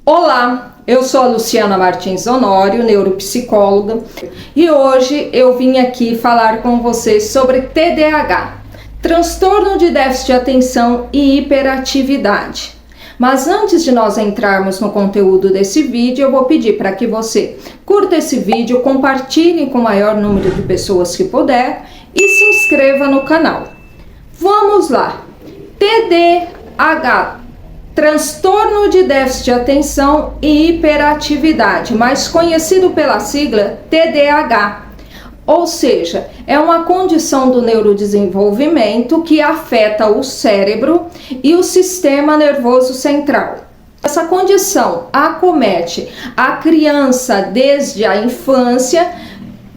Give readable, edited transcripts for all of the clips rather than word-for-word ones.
Olá, eu sou a Luciana Martins Honório, neuropsicóloga, e hoje eu vim aqui falar com vocês sobre TDAH, transtorno de déficit de atenção e hiperatividade. Mas antes de nós entrarmos no conteúdo desse vídeo, eu vou pedir para que você curta esse vídeo, compartilhe com o maior número de pessoas que puder e se inscreva no canal. Vamos lá! TDAH, transtorno de déficit de atenção e hiperatividade, mais conhecido pela sigla TDAH. Ou seja, é uma condição do neurodesenvolvimento que afeta o cérebro e o sistema nervoso central. Essa condição acomete a criança desde a infância,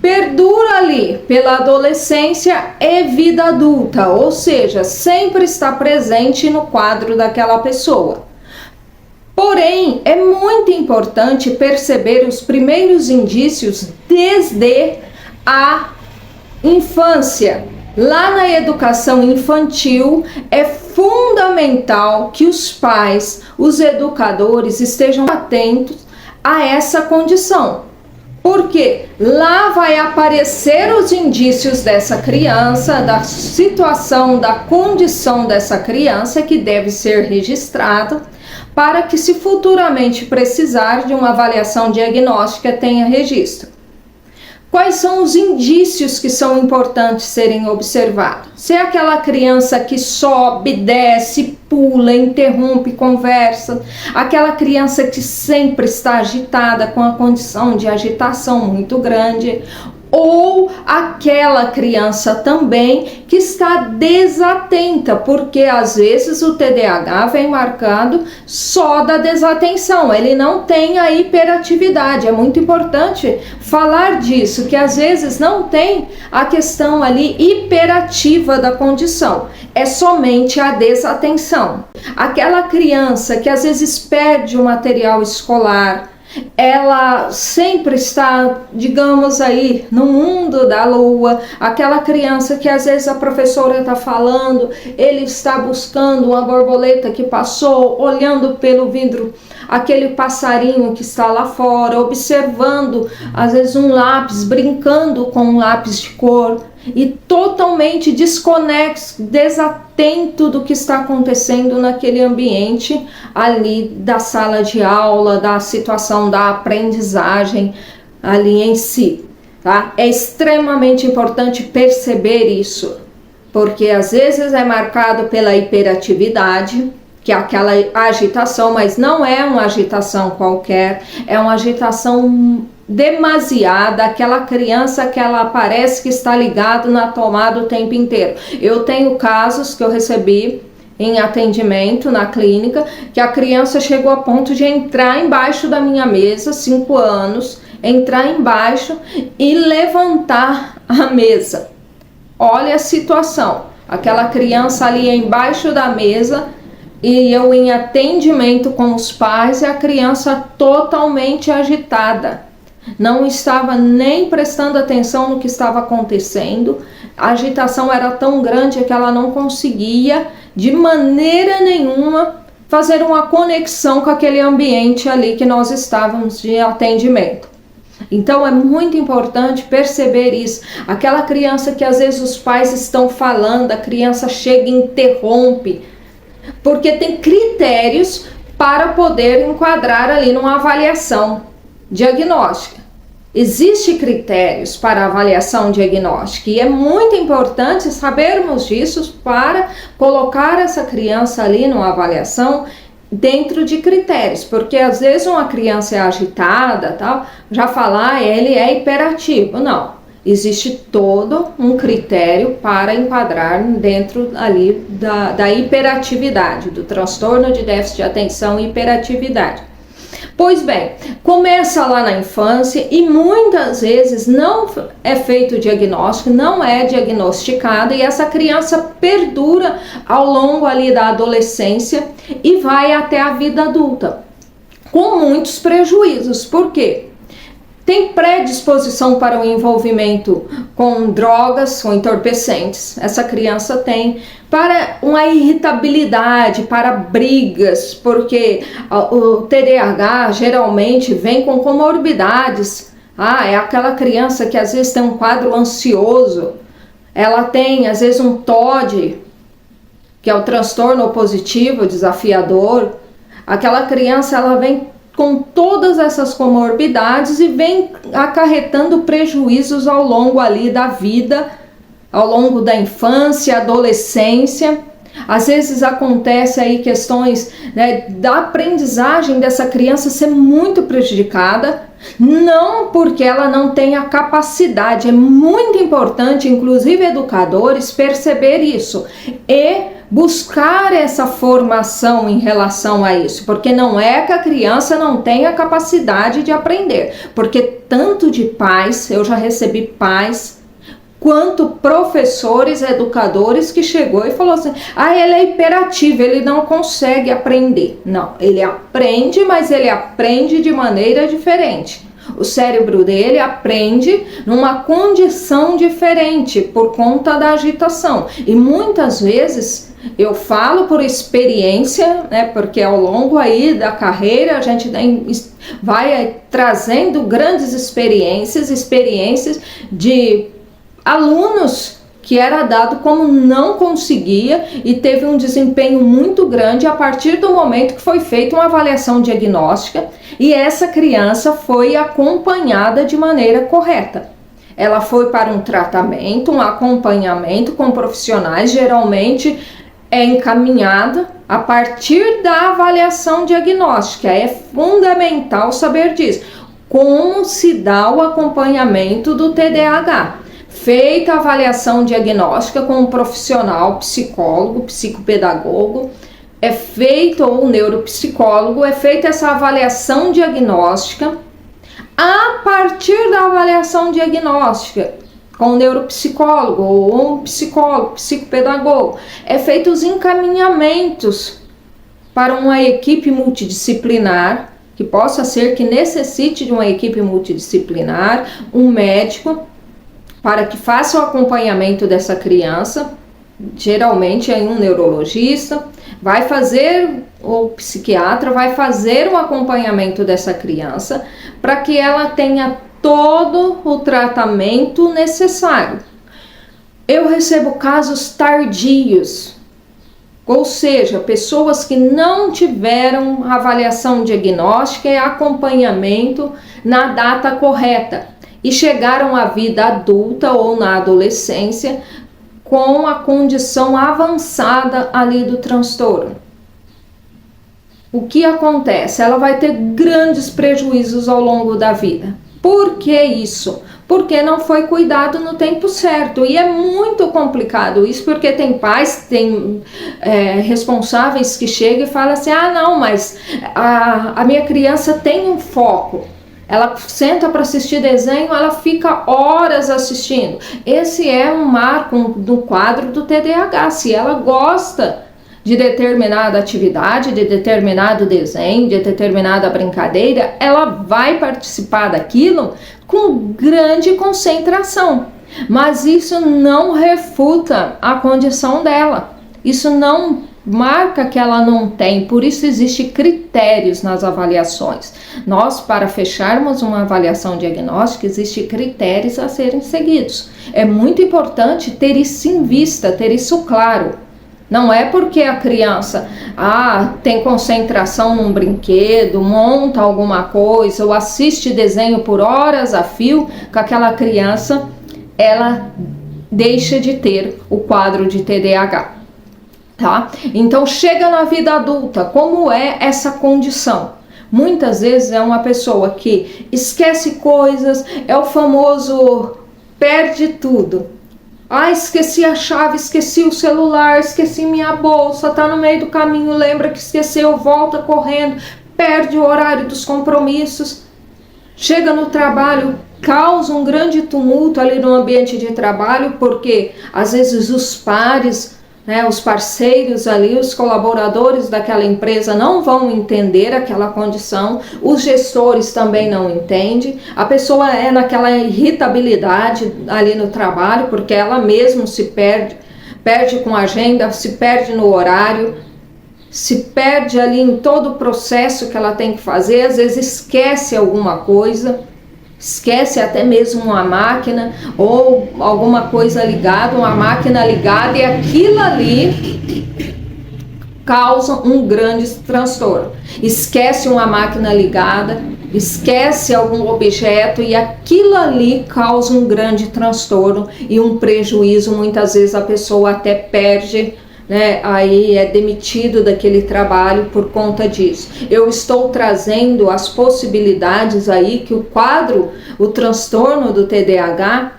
perdura ali pela adolescência e vida adulta, ou seja, sempre está presente no quadro daquela pessoa. Porém, é muito importante perceber os primeiros indícios desde a infância. Lá na educação infantil, é fundamental que os pais, os educadores estejam atentos a essa condição. Porque lá vai aparecer os indícios dessa criança, da situação, da condição dessa criança que deve ser registrada para que, se futuramente precisar de uma avaliação diagnóstica, tenha registro. Quais são os indícios que são importantes serem observados? Se é aquela criança que sobe, desce, pula, interrompe, conversa, aquela criança que sempre está agitada, com a condição de agitação muito grande, ou aquela criança também que está desatenta, porque às vezes o TDAH vem marcado só da desatenção, ele não tem a hiperatividade. É muito importante falar disso, que às vezes não tem a questão ali hiperativa da condição, é somente a desatenção. Aquela criança que às vezes perde o material escolar, ela sempre está, digamos aí, no mundo da lua. Aquela criança que às vezes a professora está falando, ele está buscando uma borboleta que passou, olhando pelo vidro aquele passarinho que está lá fora, observando às vezes um lápis, brincando com um lápis de cor, e totalmente desconexo, desatento do que está acontecendo naquele ambiente ali da sala de aula, da situação da aprendizagem ali em si, tá? É extremamente importante perceber isso, porque às vezes é marcado pela hiperatividade, que é aquela agitação, mas não é uma agitação qualquer, é uma agitação demasiada, aquela criança que ela parece que está ligada na tomada o tempo inteiro. Eu tenho casos que eu recebi em atendimento na clínica, que a criança chegou a ponto de entrar embaixo da minha mesa, 5 anos, entrar embaixo e levantar a mesa. Olha a situação, aquela criança ali embaixo da mesa, e eu em atendimento com os pais, e a criança totalmente agitada. Não estava nem prestando atenção no que estava acontecendo. A agitação era tão grande que ela não conseguia de maneira nenhuma fazer uma conexão com aquele ambiente ali que nós estávamos de atendimento. Então é muito importante perceber isso. Aquela criança que às vezes os pais estão falando, a criança chega e interrompe, porque tem critérios para poder enquadrar ali numa avaliação diagnóstica. Existem critérios para avaliação diagnóstica e é muito importante sabermos disso para colocar essa criança ali numa avaliação dentro de critérios, porque às vezes uma criança é agitada, tal, já falar ele é hiperativo. Não, existe todo um critério para enquadrar dentro ali da hiperatividade, do transtorno de déficit de atenção e hiperatividade. Pois bem, começa lá na infância e muitas vezes não é feito o diagnóstico, não é diagnosticada, e essa criança perdura ao longo ali da adolescência e vai até a vida adulta, com muitos prejuízos. Por quê? tem predisposição para o envolvimento com drogas, com entorpecentes. Essa criança tem para uma irritabilidade, para brigas, porque o TDAH geralmente vem com comorbidades. É aquela criança que às vezes tem um quadro ansioso, ela tem às vezes um TOD, que é o transtorno opositivo desafiador. Aquela criança, ela vem com todas essas comorbidades e vem acarretando prejuízos ao longo ali da vida, ao longo da infância, adolescência. Às vezes acontece aí questões, né, da aprendizagem dessa criança ser muito prejudicada, não porque ela não tenha capacidade. É muito importante, inclusive educadores, perceber isso e buscar essa formação em relação a isso, porque não é que a criança não tenha capacidade de aprender, porque tanto de pais, eu já recebi pais, quanto professores, educadores que chegou e falou assim, ele é hiperativo, ele não consegue aprender. Não, ele aprende, mas ele aprende de maneira diferente. O cérebro dele aprende numa condição diferente por conta da agitação. E muitas vezes eu falo por experiência, né, porque ao longo aí da carreira a gente vai trazendo grandes experiências de alunos que era dado como não conseguia e teve um desempenho muito grande a partir do momento que foi feita uma avaliação diagnóstica e essa criança foi acompanhada de maneira correta. Ela foi para um tratamento, um acompanhamento com profissionais, geralmente é encaminhada a partir da avaliação diagnóstica. É fundamental saber disso. Como se dá o acompanhamento do TDAH? Feita a avaliação diagnóstica com um profissional, psicólogo, psicopedagogo, é feito, ou neuropsicólogo, é feita essa avaliação diagnóstica. A partir da avaliação diagnóstica, com um neuropsicólogo ou um psicólogo, psicopedagogo, é feito os encaminhamentos para uma equipe multidisciplinar, que possa ser que necessite de uma equipe multidisciplinar, um médico, para que faça o acompanhamento dessa criança, geralmente é um neurologista, vai fazer, o psiquiatra vai fazer o acompanhamento dessa criança para que ela tenha todo o tratamento necessário. Eu recebo casos tardios, ou seja, pessoas que não tiveram avaliação diagnóstica e acompanhamento na data correta e chegaram à vida adulta ou na adolescência com a condição avançada ali do transtorno. O que acontece? Ela vai ter grandes prejuízos ao longo da vida. Por que isso? Porque não foi cuidado no tempo certo. E é muito complicado isso, porque tem pais, tem responsáveis que chegam e falam assim, não, mas a minha criança tem um foco. Ela senta para assistir desenho, ela fica horas assistindo. Esse é um marco do quadro do TDAH. Se ela gosta de determinada atividade, de determinado desenho, de determinada brincadeira, ela vai participar daquilo com grande concentração. Mas isso não refuta a condição dela. Isso não marca que ela não tem, por isso existem critérios nas avaliações. Nós, para fecharmos uma avaliação diagnóstica, existem critérios a serem seguidos. É muito importante ter isso em vista, ter isso claro. Não é porque a criança tem concentração num brinquedo, monta alguma coisa ou assiste desenho por horas a fio, que aquela criança ela deixa de ter o quadro de TDAH. Tá? Então chega na vida adulta, como é essa condição? Muitas vezes é uma pessoa que esquece coisas, é o famoso perde tudo. Esqueci a chave, esqueci o celular, esqueci minha bolsa, tá no meio do caminho, lembra que esqueceu, volta correndo, perde o horário dos compromissos. Chega no trabalho, causa um grande tumulto ali no ambiente de trabalho, porque às vezes os pares né? Os parceiros ali, os colaboradores daquela empresa não vão entender aquela condição, os gestores também não entendem, a pessoa é naquela irritabilidade ali no trabalho, porque ela mesma se perde com a agenda, se perde no horário, se perde ali em todo o processo que ela tem que fazer, às vezes esquece alguma coisa, esquece até mesmo uma máquina ou alguma coisa ligada, uma máquina ligada, e aquilo ali causa um grande transtorno. Esquece uma máquina ligada, esquece algum objeto e aquilo ali causa um grande transtorno e um prejuízo. Muitas vezes a pessoa até perde, né, aí é demitido daquele trabalho por conta disso. Eu estou trazendo as possibilidades aí que o quadro, o transtorno do TDAH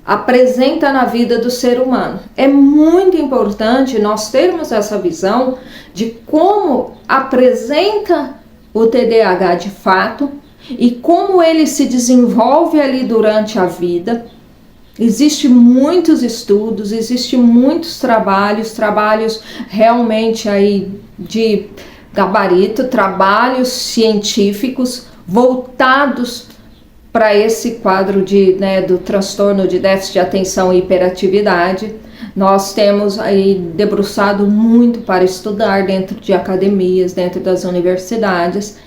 apresenta na vida do ser humano. É muito importante nós termos essa visão de como apresenta o TDAH de fato e como ele se desenvolve ali durante a vida. Existem muitos estudos, existem muitos trabalhos realmente aí de gabarito, trabalhos científicos voltados para esse quadro do transtorno de déficit de atenção e hiperatividade. Nós temos aí debruçado muito para estudar dentro de academias, dentro das universidades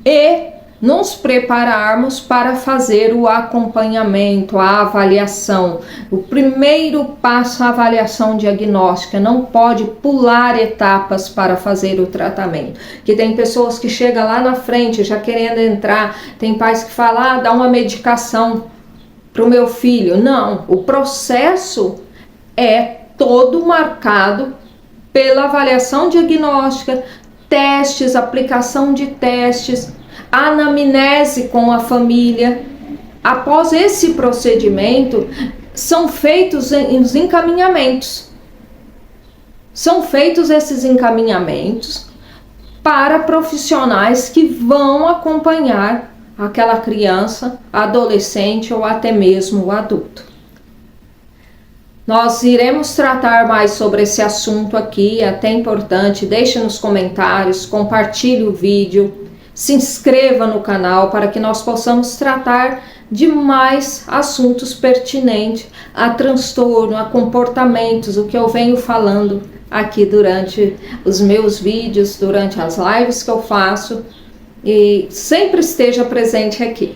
e nos prepararmos para fazer o acompanhamento, a avaliação. O primeiro passo, a avaliação diagnóstica, não pode pular etapas para fazer o tratamento. Que tem pessoas que chegam lá na frente já querendo entrar, tem pais que falam, dá uma medicação para o meu filho. Não, o processo é todo marcado pela avaliação diagnóstica, testes, aplicação de testes, anamnese com a família. Após esse procedimento, são feitos os encaminhamentos. São feitos esses encaminhamentos para profissionais que vão acompanhar aquela criança, adolescente ou até mesmo o adulto. Nós iremos tratar mais sobre esse assunto aqui, é até importante. Deixe nos comentários, compartilhe o vídeo. Se inscreva no canal para que nós possamos tratar de mais assuntos pertinentes a transtorno, a comportamentos, o que eu venho falando aqui durante os meus vídeos, durante as lives que eu faço, e sempre esteja presente aqui.